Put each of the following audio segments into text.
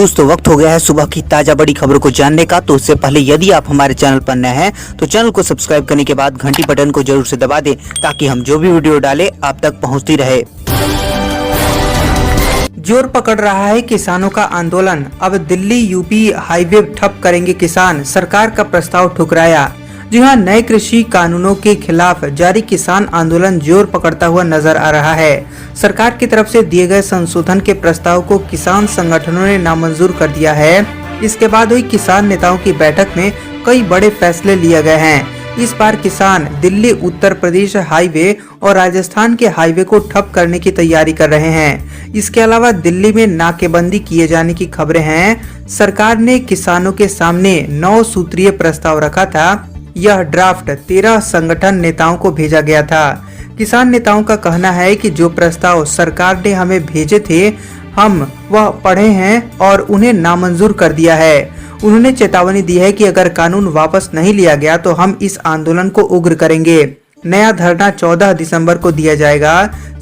दोस्तों वक्त हो गया है सुबह की ताजा बड़ी खबरों को जानने का। तो उससे पहले यदि आप हमारे चैनल पर नए हैं तो चैनल को सब्सक्राइब करने के बाद घंटी बटन को जरूर से दबा दें ताकि हम जो भी वीडियो डालें आप तक पहुंचती रहे। जोर पकड़ रहा है किसानों का आंदोलन। अब दिल्ली यूपी हाईवे ठप करेंगे किसान, सरकार का प्रस्ताव ठुकराया। जी हां, नए कृषि कानूनों के खिलाफ जारी किसान आंदोलन जोर पकड़ता हुआ नजर आ रहा है। सरकार की तरफ से दिए गए संशोधन के प्रस्ताव को किसान संगठनों ने नामंजूर कर दिया है। इसके बाद हुई किसान नेताओं की बैठक में कई बड़े फैसले लिए गए हैं। इस बार किसान दिल्ली उत्तर प्रदेश हाईवे और राजस्थान के हाईवे को ठप करने की तैयारी कर रहे हैं। इसके अलावा दिल्ली में नाकेबंदी किए जाने की खबरें हैं। सरकार ने किसानों के सामने 9 सूत्रीय प्रस्ताव रखा था। यह ड्राफ्ट 13 संगठन नेताओं को भेजा गया था। किसान नेताओं का कहना है कि जो प्रस्ताव सरकार ने हमें भेजे थे हम वह पढ़े हैं और उन्हें नामंजूर कर दिया है। उन्होंने चेतावनी दी है कि अगर कानून वापस नहीं लिया गया तो हम इस आंदोलन को उग्र करेंगे। नया धरना 14 दिसंबर को दिया जाएगा।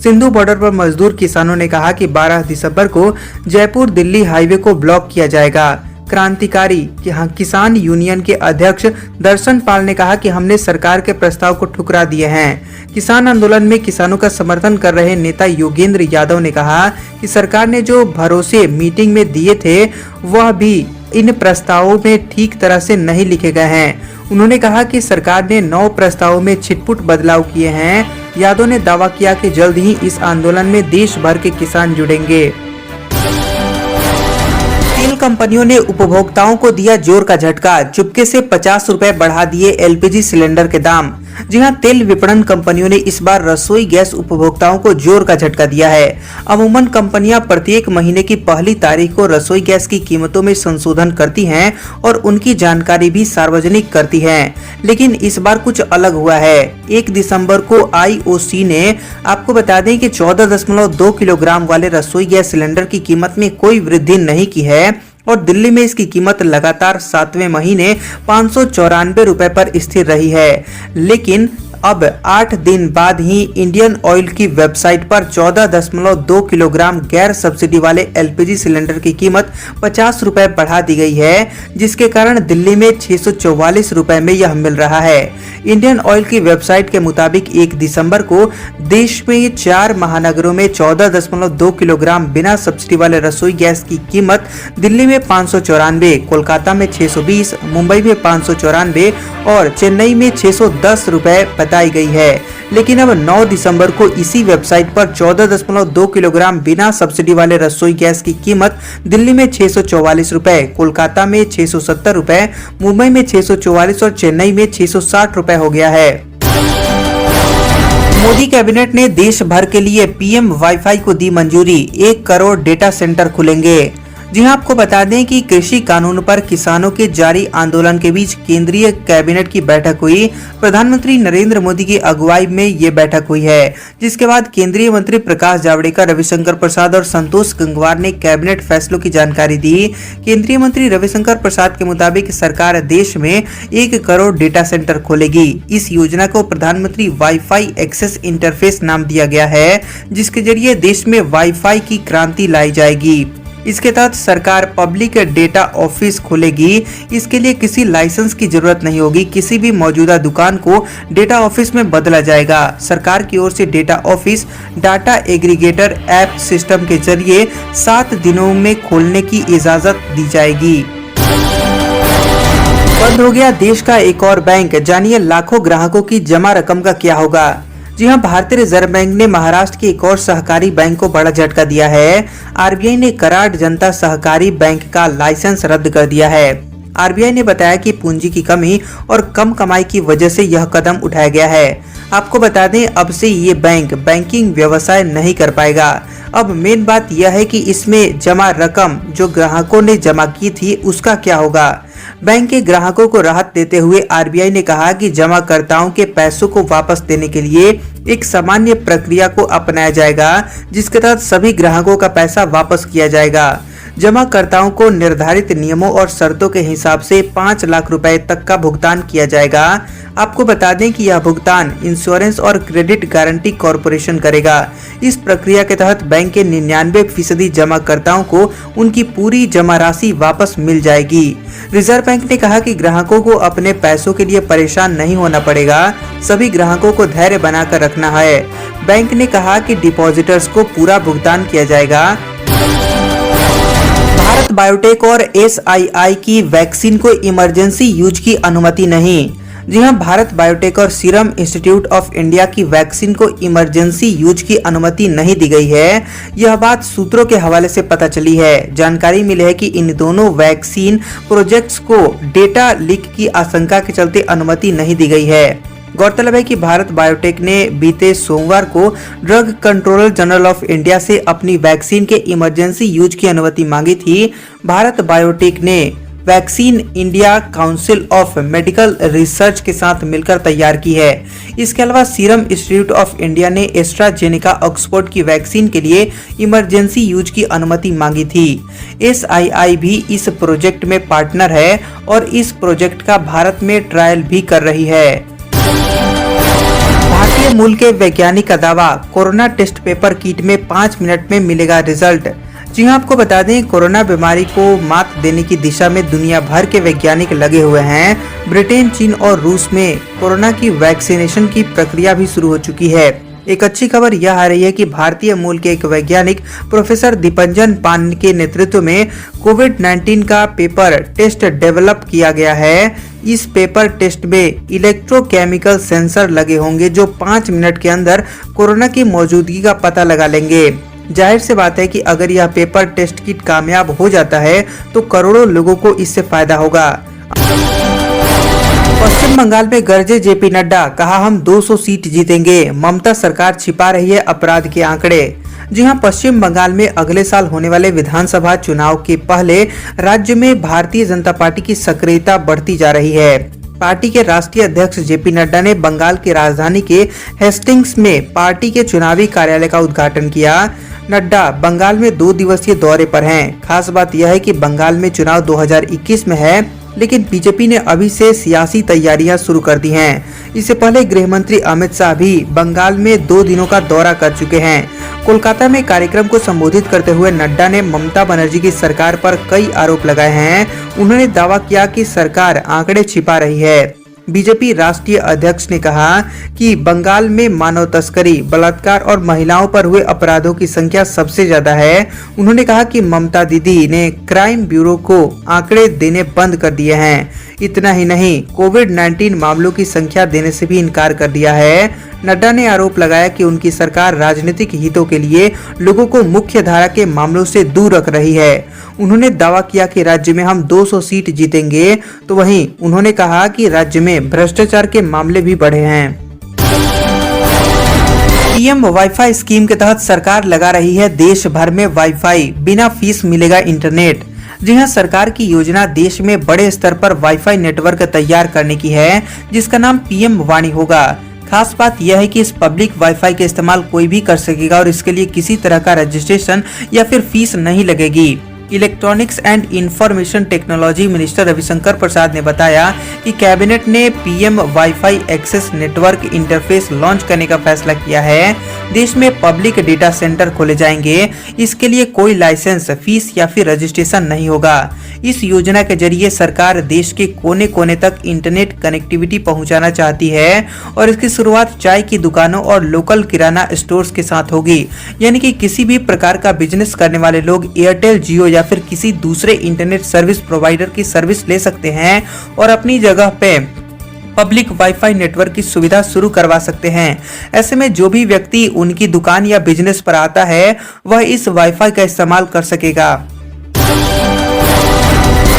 सिंधु बॉर्डर पर मजदूर किसानों ने कहा कि 12 दिसंबर को जयपुर दिल्ली हाईवे को ब्लॉक किया जाएगा। क्रांतिकारी किसान यूनियन के अध्यक्ष दर्शन पाल ने कहा कि हमने सरकार के प्रस्ताव को ठुकरा दिए हैं। किसान आंदोलन में किसानों का समर्थन कर रहे नेता योगेंद्र यादव ने कहा कि सरकार ने जो भरोसे मीटिंग में दिए थे वह भी इन प्रस्तावों में ठीक तरह से नहीं लिखे गए हैं। उन्होंने कहा कि सरकार ने 9 प्रस्तावों में छिटपुट बदलाव किए हैं। यादव ने दावा किया कि जल्द ही इस आंदोलन में देश भर के किसान जुड़ेंगे। तेल कंपनियों ने उपभोक्ताओं को दिया जोर का झटका, चुपके से 50 रुपए बढ़ा दिए एलपीजी सिलेंडर के दाम। जी हां, तेल विपणन कंपनियों ने इस बार रसोई गैस उपभोक्ताओं को जोर का झटका दिया है। अमूमन कंपनियां प्रत्येक महीने की पहली तारीख को रसोई गैस की कीमतों में संशोधन करती हैं और उनकी जानकारी भी सार्वजनिक करती हैं। लेकिन इस बार कुछ अलग हुआ है। 1 दिसंबर को आईओसी ने आपको बता दें कि 14.2 किलोग्राम वाले रसोई गैस सिलेंडर की कीमत में कोई वृद्धि नहीं की है और दिल्ली में इसकी कीमत लगातार 7वें महीने 594 रुपए पर स्थिर रही है। लेकिन अब 8 दिन बाद ही इंडियन ऑयल की वेबसाइट पर 14.2 किलोग्राम गैर सब्सिडी वाले एलपीजी सिलेंडर की कीमत 50 रुपए बढ़ा दी गई है, जिसके कारण दिल्ली में 644 रुपए में यह मिल रहा है। इंडियन ऑयल की वेबसाइट के मुताबिक 1 दिसंबर को देश में 4 महानगरों में 14.2 किलोग्राम बिना सब्सिडी वाले रसोई गैस की कीमत दिल्ली में 594, कोलकाता में 620, मुंबई में 594 और चेन्नई में 610 रुपए बताई गई है। लेकिन अब 9 दिसंबर को इसी वेबसाइट पर 14.2 किलोग्राम बिना सब्सिडी वाले रसोई गैस की कीमत दिल्ली में 644 रुपए, कोलकाता में 670 रुपए, मुंबई में 644 और चेन्नई में 660 रुपए हो गया है। मोदी कैबिनेट ने देश भर के लिए पीएम वाईफाई को दी मंजूरी, 1 करोड़ डेटा सेंटर खुलेंगे। जी हां, आपको बता दें कि कृषि कानून पर किसानों के जारी आंदोलन के बीच केंद्रीय कैबिनेट की बैठक हुई। प्रधानमंत्री नरेंद्र मोदी की अगुवाई में ये बैठक हुई है, जिसके बाद केंद्रीय मंत्री प्रकाश जावड़ेकर, रविशंकर प्रसाद और संतोष गंगवार ने कैबिनेट फैसलों की जानकारी दी। केंद्रीय मंत्री रविशंकर प्रसाद के मुताबिक सरकार देश में 1 करोड़ डेटा सेंटर खोलेगी। इस योजना को प्रधानमंत्री वाईफाई एक्सेस इंटरफेस नाम दिया गया है, जिसके जरिए देश में वाईफाई की क्रांति लाई जाएगी। इसके तहत सरकार पब्लिक डेटा ऑफिस खोलेगी। इसके लिए किसी लाइसेंस की जरूरत नहीं होगी। किसी भी मौजूदा दुकान को डेटा ऑफिस में बदला जाएगा। सरकार की ओर से data office data aggregator app system के जरिए 7 दिनों में खोलने की इजाजत दी जाएगी। बंद हो गया देश का एक और बैंक, जानिए लाखों ग्राहकों की जमा रकम का क्या होगा। जी हां, भारतीय रिजर्व बैंक ने महाराष्ट्र के एक और सहकारी बैंक को बड़ा झटका दिया है। आरबीआई ने कराड़ जनता सहकारी बैंक का लाइसेंस रद्द कर दिया है। आरबीआई ने बताया कि पूंजी की कमी और कम कमाई की वजह से यह कदम उठाया गया है। आपको बता दें अब से ये बैंक बैंकिंग व्यवसाय नहीं कर पाएगा। अब मेन बात यह है कि इसमें जमा रकम जो ग्राहकों ने जमा की थी उसका क्या होगा। बैंक के ग्राहकों को राहत देते हुए आरबीआई ने कहा कि जमाकर्ताओं के पैसों को वापस देने के लिए एक सामान्य प्रक्रिया को अपनाया जाएगा, जिसके तहत सभी ग्राहकों का पैसा वापस किया जाएगा। जमाकर्ताओं को निर्धारित नियमों और शर्तों के हिसाब से 5 लाख रुपए तक का भुगतान किया जाएगा। आपको बता दें कि यह भुगतान इंश्योरेंस और क्रेडिट गारंटी कॉरपोरेशन करेगा। इस प्रक्रिया के तहत बैंक के 99% जमाकर्ताओं को उनकी पूरी जमा राशि वापस मिल जाएगी। रिजर्व बैंक ने कहा कि ग्राहकों को अपने पैसों के लिए परेशान नहीं होना पड़ेगा। सभी ग्राहकों को धैर्य बनाकर रखना है। बैंक ने कहा कि डिपॉजिटर्स को पूरा भुगतान किया जाएगा। भारत बायोटेक और SII की वैक्सीन को इमरजेंसी यूज की अनुमति नहीं। जी हां, भारत बायोटेक और सीरम इंस्टीट्यूट ऑफ इंडिया की वैक्सीन को इमरजेंसी यूज की अनुमति नहीं दी गई है। यह बात सूत्रों के हवाले से पता चली है। जानकारी मिली है कि इन दोनों वैक्सीन प्रोजेक्ट्स को डेटा लीक की आशंका के चलते अनुमति नहीं दी गई है। गौरतलब है कि भारत बायोटेक ने बीते सोमवार को drug controller general of India से अपनी वैक्सीन के इमरजेंसी यूज की अनुमति मांगी थी। भारत बायोटेक ने vaccine India council of medical research के साथ मिलकर तैयार की है। इसके अलावा सीरम इंस्टीट्यूट ऑफ इंडिया ने एस्ट्राजेनेका ऑक्सफोर्ड की वैक्सीन के लिए इमरजेंसी यूज की अनुमति मांगी थी। SII भी इस प्रोजेक्ट में पार्टनर है और इस प्रोजेक्ट का भारत में ट्रायल भी कर रही है। भारतीय मूल के वैज्ञानिक का दावा, कोरोना टेस्ट पेपर किट में 5 मिनट में मिलेगा रिजल्ट। जी हां, आपको बता दें, कोरोना बीमारी को मात देने की दिशा में दुनिया भर के वैज्ञानिक लगे हुए हैं। ब्रिटेन, चीन और रूस में कोरोना की वैक्सीनेशन की प्रक्रिया भी शुरू हो चुकी है। एक अच्छी खबर यह आ रही है कि भारतीय मूल के एक वैज्ञानिक प्रोफेसर दीपंजन पान के नेतृत्व में कोविड-19 का पेपर टेस्ट डेवलप किया गया है। इस पेपर टेस्ट में इलेक्ट्रोकेमिकल सेंसर लगे होंगे जो 5 मिनट के अंदर कोरोना की मौजूदगी का पता लगा लेंगे। जाहिर सी बात है कि अगर यह पेपर टेस्ट किट कामयाब हो जाता है तो करोड़ों लोगों को इससे फायदा होगा। पश्चिम बंगाल में गरजे JP नड्डा, कहा हम 200 सीट जीतेंगे। ममता सरकार छिपा रही है अपराध के आंकड़े। जी हां, पश्चिम बंगाल में अगले साल होने वाले विधानसभा चुनाव के पहले राज्य में भारतीय जनता पार्टी की सक्रियता बढ़ती जा रही है। पार्टी के राष्ट्रीय अध्यक्ष JP नड्डा ने बंगाल की राजधानी के हेस्टिंग्स में पार्टी के चुनावी कार्यालय का उद्घाटन किया। नड्डा बंगाल में 2 दिवसीय दौरे पर हैं। खास बात यह है कि बंगाल में चुनाव 2021 में है, लेकिन बीजेपी ने अभी से सियासी तैयारियां शुरू कर दी हैं। इससे पहले गृह मंत्री अमित शाह भी बंगाल में 2 दिनों का दौरा कर चुके हैं। कोलकाता में कार्यक्रम को संबोधित करते हुए नड्डा ने ममता बनर्जी की सरकार पर कई आरोप लगाए हैं। उन्होंने दावा किया कि सरकार आंकड़े छिपा रही है। बीजेपी राष्ट्रीय अध्यक्ष ने कहा कि बंगाल में मानव तस्करी, बलात्कार और महिलाओं पर हुए अपराधों की संख्या सबसे ज्यादा है। उन्होंने कहा कि ममता दीदी ने क्राइम ब्यूरो को आंकड़े देने बंद कर दिए हैं। इतना ही नहीं, कोविड-19 मामलों की संख्या देने से भी इनकार कर दिया है। नड्डा ने आरोप लगाया कि उनकी सरकार राजनीतिक हितों के लिए लोगों को मुख्य धारा के मामलों से दूर रख रही है। उन्होंने दावा किया कि राज्य में हम 200 सीट जीतेंगे, तो वहीं उन्होंने कहा कि राज्य में भ्रष्टाचार के मामले भी बढ़े हैं। पीएम वाईफाई स्कीम के तहत सरकार लगा रही है देश भर में वाईफाई, बिना फीस मिलेगा इंटरनेट। जी हां, सरकार की योजना देश में बड़े स्तर पर वाईफाई नेटवर्क तैयार करने की है, जिसका नाम पीएम वाणी होगा। खास बात यह है कि इस पब्लिक वाईफाई का इस्तेमाल कोई भी कर सकेगा और इसके लिए किसी तरह का रजिस्ट्रेशन या फिर फीस नहीं लगेगी। Electronics and information technology minister Ravi Shankar Prasad ने बताया कि कैबिनेट ने PM wifi access network interface launch करने का फैसला किया है। देश में पब्लिक डेटा सेंटर खोले जाएंगे। इसके लिए कोई लाइसेंस, फीस या फिर रजिस्ट्रेशन नहीं होगा। इस योजना के जरिए सरकार देश के कोने कोने तक इंटरनेट कनेक्टिविटी पहुंचाना चाहती है और इसकी शुरुआत चाय की दुकानों और लोकल किराना स्टोर्स के साथ होगी। यानी कि किसी भी प्रकार का बिजनेस करने वाले लोग एयरटेल, जियो या फिर किसी दूसरे इंटरनेट सर्विस प्रोवाइडर की सर्विस ले सकते हैं और अपनी जगह पे पब्लिक वाईफाई नेटवर्क की सुविधा शुरू करवा सकते हैं। ऐसे में जो भी व्यक्ति उनकी दुकान या बिजनेस पर आता है वह इस वाईफाई का इस्तेमाल कर सकेगा।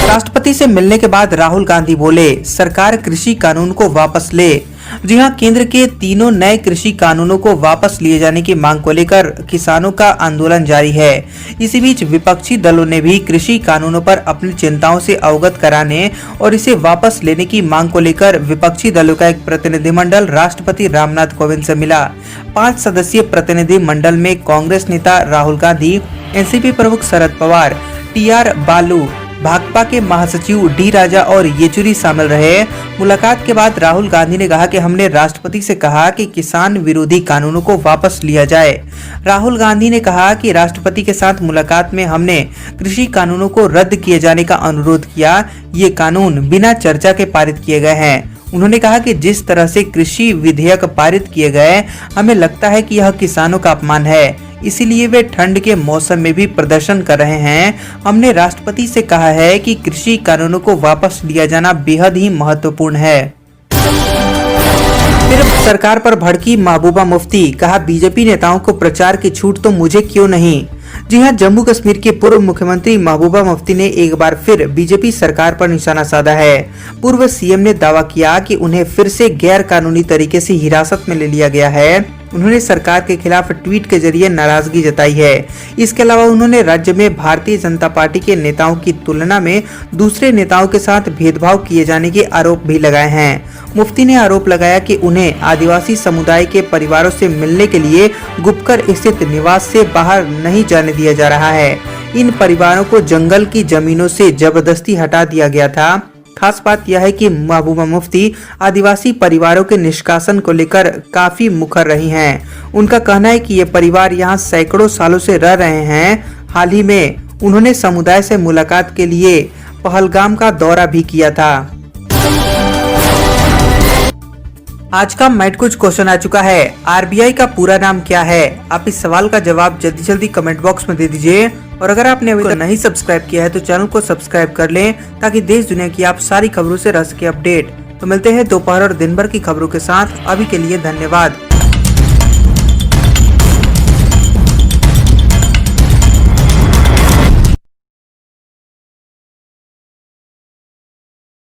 राष्ट्रपति से मिलने के बाद राहुल गांधी बोले, सरकार कृषि कानून को वापस ले। जी हां, केंद्र के तीनों नए कृषि कानूनों को वापस लिए जाने की मांग को लेकर किसानों का आंदोलन जारी है। इसी बीच विपक्षी दलों ने भी कृषि कानूनों पर अपनी चिंताओं से अवगत कराने और इसे वापस लेने की मांग को लेकर विपक्षी दलों का एक प्रतिनिधिमंडल राष्ट्रपति रामनाथ कोविंद से मिला। 5 सदस्यीय प्रतिनिधि मंडल में कांग्रेस नेता राहुल गांधी, एनसीपी प्रमुख शरद पवार, टीआर बालू, भाकपा के महासचिव डी राजा और येचुरी शामिल रहे। मुलाकात के बाद राहुल गांधी ने कहा कि हमने राष्ट्रपति से कहा कि किसान विरोधी कानूनों को वापस लिया जाए। राहुल गांधी ने कहा कि राष्ट्रपति के साथ मुलाकात में हमने कृषि कानूनों को रद्द किए जाने का अनुरोध किया। ये कानून बिना चर्चा के पारित किए गए हैं। उन्होंने कहा कि जिस तरह से कृषि विधेयक पारित किए गए, हमें लगता है कि यह किसानों का अपमान है, इसीलिए वे ठंड के मौसम में भी प्रदर्शन कर रहे हैं। हमने राष्ट्रपति से कहा है कि कृषि कानूनों को वापस लिया जाना बेहद ही महत्वपूर्ण है। फिर सरकार पर भड़की महबूबा मुफ्ती, कहा बीजेपी नेताओं को प्रचार की छूट तो मुझे क्यों नहीं। जी हां, जम्मू कश्मीर के पूर्व मुख्यमंत्री महबूबा मुफ्ती ने एक बार फिर बीजेपी सरकार पर निशाना साधा है। पूर्व सीएम ने दावा किया कि उन्हें फिर से गैर कानूनी तरीके से हिरासत में ले लिया गया है। उन्होंने सरकार के खिलाफ ट्वीट के जरिए नाराजगी जताई है। इसके अलावा उन्होंने राज्य में भारतीय जनता पार्टी के नेताओं की तुलना में दूसरे नेताओं के साथ भेदभाव किए जाने के आरोप भी लगाए हैं। मुफ्ती ने आरोप लगाया कि उन्हें आदिवासी समुदाय के परिवारों से मिलने के लिए गुपकर स्थित निवास से बाहर नहीं जाने दिया जा रहा है। इन परिवारों को जंगल की जमीनों से जबरदस्ती हटा दिया गया था। खास बात यह है कि महबूबा मुफ्ती आदिवासी परिवारों के निष्कासन को लेकर काफी मुखर रही हैं। उनका कहना है कि ये परिवार यहाँ सैकड़ों सालों से रह रहे हैं। हाल ही में उन्होंने समुदाय से मुलाकात के लिए पहलगाम का दौरा भी किया था। आज का मैट कुछ क्वेश्चन आ चुका है। आरबीआई का पूरा नाम क्या है? आप इस सवाल का जवाब जल्दी जल्दी कमेंट बॉक्स में दे दीजिए। और अगर आपने अभी तक नहीं सब्सक्राइब किया है तो चैनल को सब्सक्राइब कर लें, ताकि देश दुनिया की आप सारी खबरों से रह सके अपडेट। तो मिलते हैं दोपहर और दिन भर की खबरों के साथ। अभी के लिए धन्यवाद।